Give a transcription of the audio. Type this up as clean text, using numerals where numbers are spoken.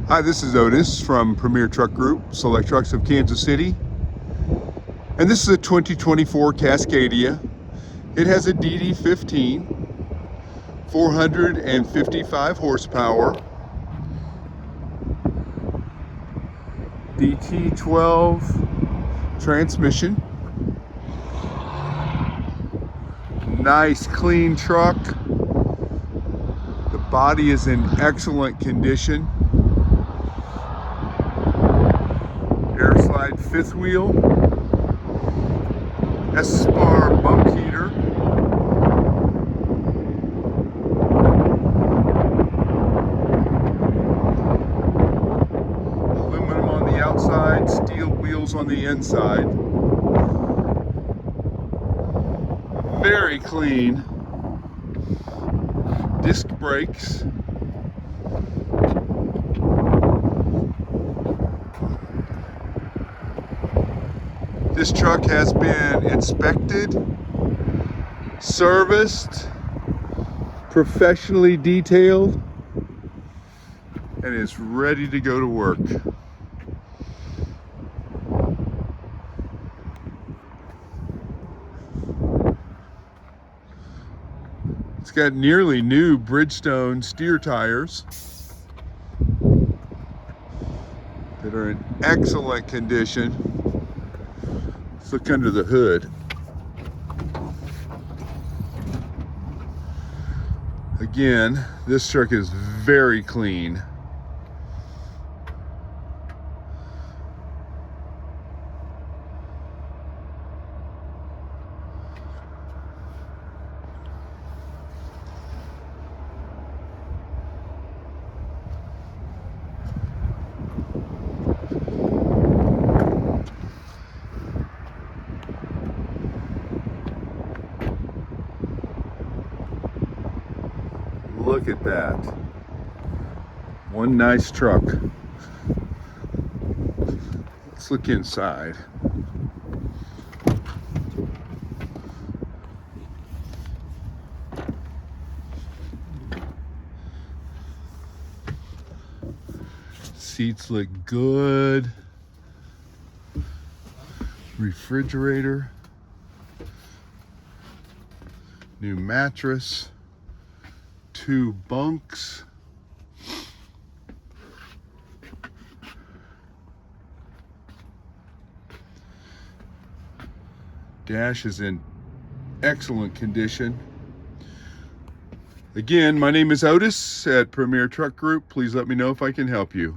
Hi, this is Otis from Premier Truck Group, Select Trucks of Kansas City. And this is a 2024 Cascadia. It has a DD15, 455 horsepower, DT12 transmission. Nice clean truck. The body is in excellent condition. Air slide fifth wheel, ESPAR bunk heater, aluminum on the outside, steel wheels on the inside. Very clean. Disc brakes. This truck has been inspected, serviced, professionally detailed, and is ready to go to work. It's got nearly new Bridgestone steer tires that are in excellent condition. Let's look under the hood. Again, this truck is very clean. Look at that. One nice truck. Let's look inside. Seats look good. Refrigerator. New mattress. 2 bunks. Dash is in excellent condition. Again, my name is Otis at Premier Truck Group. Please let me know if I can help you.